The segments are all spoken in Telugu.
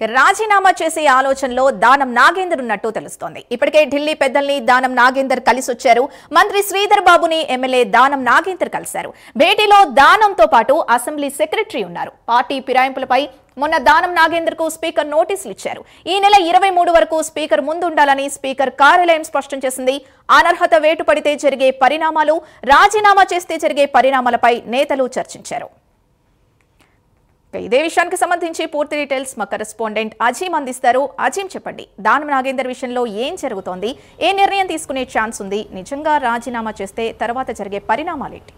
రాజీనామా చేసే ఆలోచనలో దానం నాగేందర్ ఉన్నట్టు తెలుస్తోంది. ఇప్పటికే ఢిల్లీ పెద్దల్ని దానం నాగేందర్ కలిసొచ్చారు. మంత్రి శ్రీధర్ బాబుని ఎమ్మెల్యే దానం నాగేందర్ కలిశారు. భేటీలో దానంతో పాటు అసెంబ్లీ సెక్రటరీ ఉన్నారు. పార్టీ ఫిరాయింపులపై మొన్న దానం నాగేందర్ కు స్పీకర్ నోటీసులు ఇచ్చారు. ఈ నెల 23 వరకు స్పీకర్ ముందుండాలని స్పీకర్ కార్యాలయం స్పష్టం చేసింది. అనర్హత వేటు పడితే జరిగే పరిణామాలు, రాజీనామా చేస్తే జరిగే పరిణామాలపై నేతలు చర్చించారు. ఇదే విషయానికి సంబంధించి పూర్తి డీటెయిల్స్ మా కరెస్పాండెంట్ అజీం అందిస్తారు. అజీం, చెప్పండి, దానం నాగేందర్ విషయంలో ఏం జరుగుతోంది? ఏ నిర్ణయం తీసుకునే ఛాన్స్ ఉంది? నిజంగా రాజీనామా చేస్తే తర్వాత జరిగే పరిణామాలేంటి?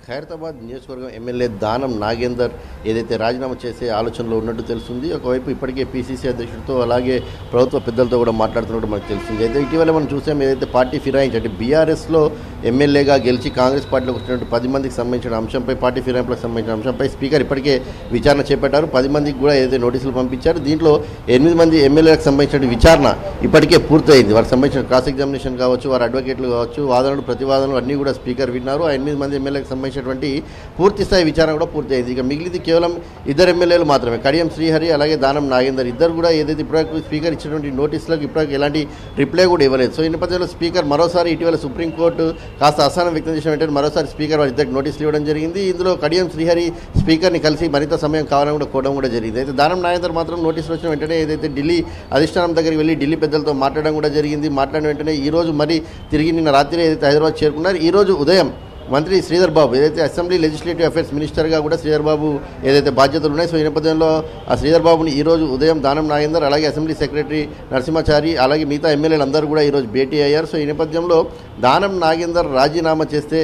ఖైరతాబాద్ నియోజకవర్గం ఎమ్మెల్యే దానం నాగేందర్ ఏదైతే రాజీనామా చేసే ఆలోచనలో ఉన్నట్టు తెలుస్తుంది. ఒకవైపు ఇప్పటికే పీసీసీ అధ్యక్షుడితో అలాగే ప్రభుత్వ పెద్దలతో కూడా మాట్లాడుతున్నట్టు మనకు తెలిసింది. అయితే ఇటీవల మనం చూసాం, ఏదైతే పార్టీ ఫిరాయించి అంటే బీఆర్ఎస్లో ఎమ్మెల్యేగా గెలిచి కాంగ్రెస్ పార్టీలోకి వచ్చినట్టు 10 మందికి సంబంధించిన అంశంపై, పార్టీ ఫిరాయింపులకు సంబంధించిన అంశంపై స్పీకర్ ఇప్పటికే విచారణ చేపట్టారు. 10 మందికి కూడా ఏదైతే నోటీసులు పంపించారు. దీంట్లో 8 మంది ఎమ్మెల్యేలకు సంబంధించిన విచారణ ఇప్పటికే పూర్తయింది. వారికి సంబంధించిన క్రాస్ ఎగ్జామినేషన్ కావచ్చు, వారి అడ్వకేట్లు కావచ్చు, వాదనలు ప్రతివాదనలు అన్నీ కూడా స్పీకర్ విన్నారు. ఆ 8 మంది ఎమ్మెల్యేలకు సంబంధించినటువంటి పూర్తి స్థాయి విచారణ కూడా పూర్తయింది. ఇక మిగిలింది కేవలం 2 ఎమ్మెల్యేలు మాత్రమే, కడియం శ్రీహరి అలాగే దానం నాగేందర్. ఇద్దరు కూడా ఏదైతే ఇప్పటివరకు స్పీకర్ ఇచ్చినటువంటి నోటీసులకు ఇప్పటివరకు ఎలాంటి రిప్లై కూడా ఇవ్వలేదు. సో ఈ నేపథ్యంలో స్పీకర్ మరోసారి ఇటీవల సుప్రీంకోర్టు కాస్త అసహనం వ్యక్తం చేసిన వెంటనే మరోసారి స్పీకర్ వారిద్దరికి నోటీసులు ఇవ్వడం జరిగింది. ఇందులో కడియం శ్రీహరి స్పీకర్ని కలిసి మరింత సమయం కావాలని కూడా కోవడం కూడా జరిగింది. అయితే దానం నాగేందర్ మాత్రం నోటీసులు వచ్చిన వెంటనే ఏదైతే ఢిల్లీ అధిష్టానం దగ్గరికి వెళ్ళి ఢిల్లీ పెద్దలతో మాట్లాడడం కూడా జరిగింది. మాట్లాడిన వెంటనే ఈరోజు మరి తిరిగి నిన్న రాత్రి ఏదైతే హైదరాబాద్ చేరుకున్నారు, ఈరోజు ఉదయం మంత్రి శ్రీధర్ బాబు ఏదైతే అసెంబ్లీ లెజిస్లేటివ్ అఫైర్స్ మినిస్టర్గా కూడా శ్రీధర్ బాబు ఏదైతే బాధ్యతలు ఉన్నాయి, సో ఈ నేపథ్యంలో ఆ శ్రీధర్ బాబుని ఈరోజు ఉదయం దానం నాగేందర్ అలాగే అసెంబ్లీ సెక్రటరీ నరసింహాచారి అలాగే మిగతా ఎమ్మెల్యేలు అందరూ కూడా ఈరోజు భేటీ అయ్యారు. సో ఈ నేపథ్యంలో దానం నాగేందర్ రాజీనామా చేస్తే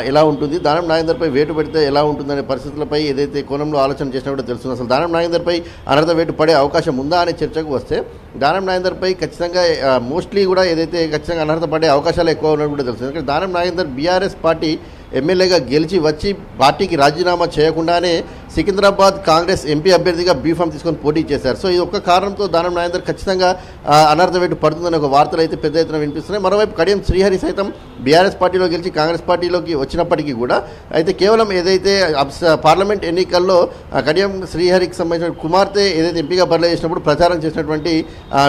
ఎలా ఉంటుంది, దానం నాగేందర్పై వేటు పెడితే ఎలా ఉంటుందనే పరిస్థితులపై ఏదైతే కోణంలో ఆలోచన చేసినప్పుడు తెలుస్తుంది. అసలు దానం నాగేందర్పై అనర్హత వేటు పడే అవకాశం ఉందా అనే చర్చకు వస్తే దానం నాగేందర్పై ఖచ్చితంగా మోస్ట్లీ కూడా ఏదైతే ఖచ్చితంగా అనర్హత పడే అవకాశాలు ఎక్కువ ఉన్నట్టు కూడా తెలుస్తుంది. ఎందుకంటే దానం నాగేందర్ బీఆర్ఎస్ పార్టీ ఎమ్మెల్యేగా గెలిచి వచ్చి పార్టీకి రాజీనామా చేయకుండానే సికింద్రాబాద్ కాంగ్రెస్ ఎంపీ అభ్యర్థిగా బీఫామ్ తీసుకొని పోటీ చేశారు. సో ఈ ఒక్క కారణంతో దానం నాగేందర్ ఖచ్చితంగా అనర్హత వేటు పడుతుందనే ఒక వార్తలు అయితే పెద్ద ఎత్తున వినిపిస్తున్నాయి. మరోవైపు కడియం శ్రీహరి సైతం బీఆర్ఎస్ పార్టీలో గెలిచి కాంగ్రెస్ పార్టీలోకి వచ్చినప్పటికీ కూడా అయితే కేవలం ఏదైతే పార్లమెంట్ ఎన్నికల్లో కడియం శ్రీహరికి సంబంధించిన కుమార్తె ఏదైతే ఎంపీగా బరిలో చేసినప్పుడు ప్రచారం చేసినటువంటి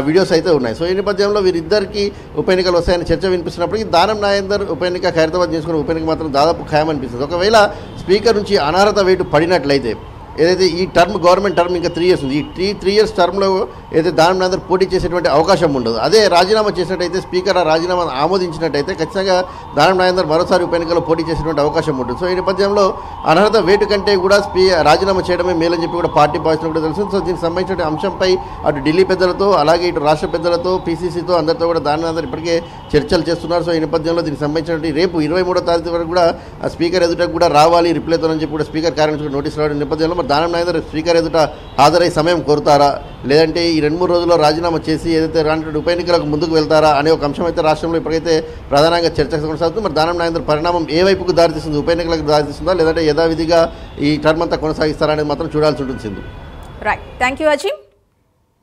వీడియోస్ అయితే ఉన్నాయి. సో ఈ నేపథ్యంలో వీరిద్దరికి ఉప ఎన్నికలు వస్తాయని చర్చ వినిపిస్తున్నప్పటికీ దానం నాగేందర్ ఉప ఎన్నిక ఖైరతాబాద్ చేసుకున్న ఉప ఎన్నిక మాత్రం దాదాపు ఖాయమనిపిస్తుంది. ఒకవేళ స్పీకర్ నుంచి అనర్హత వేటు పడినట్లయితే ఏదైతే ఈ గవర్నమెంట్ టర్మ్ ఇంకా 3 years ఉంది, ఈ 3 years టర్మ్లో ఏదైతే దానం నాగేందర్ పోటీ చేసేటువంటి అవకాశం ఉండదు. అదే రాజీనామా చేసినట్టయితే, స్పీకర్ ఆ రాజీనామా ఆమోదించినట్టయితే ఖచ్చితంగా దానం నాగేందర్ మరోసారి ఉప ఎన్నికల్లో పోటీ చేసేటువంటి అవకాశం ఉంటుంది. సో ఈ నేపథ్యంలో అనర్హత వేటు కంటే కూడా రాజీనామా చేయడమే మేలని చెప్పి కూడా పార్టీ భావిస్తున్నట్టు కూడా తెలుస్తుంది. సో దీనికి సంబంధించిన అంశంపై అటు ఢిల్లీ పెద్దలతో అలాగే ఇటు రాష్ట్ర పెద్దలతో పీసీసీతో అందరితో కూడా దానం నాగేందర్ ఇప్పటికే చర్చలు చేస్తున్నారు. సో ఈ నేపథ్యంలో దీనికి సంబంధించినటువంటి రేపు 23వ తారీఖు వరకు కూడా స్పీకర్ ఎదుటకు కూడా రావాలి రిప్లైతో అని చెప్పి కూడా స్పీకర్ కార్యాలయం నోటీసులు రావడం నేపథ్యంలో దానం నాగేందర్ స్పీకర్ ఎదుట హాజరై సమయం కోరుతారా, లేదంటే ఈ 2-3 రోజుల్లో రాజీనామా చేసి ఏదైతే రానటువంటి ఉప ఎన్నికలకు ముందుకు వెళ్తారా అనే ఒక అంశం అయితే రాష్ట్రంలో ఇప్పటికైతే ప్రధానంగా చర్చ కొనసాగుతుంది. మరి దానం నాగేందర్ పరిణామం ఏ వైపుకు దారితీస్తుంది, ఉప ఎన్నికలకు దారితీస్తుందా లేదంటే యథావిధిగా ఈ టర్మ్ అంతా కొనసాగిస్తారా అనేది మాత్రం చూడాల్సి ఉంటుంది. Right, thank you Azeem.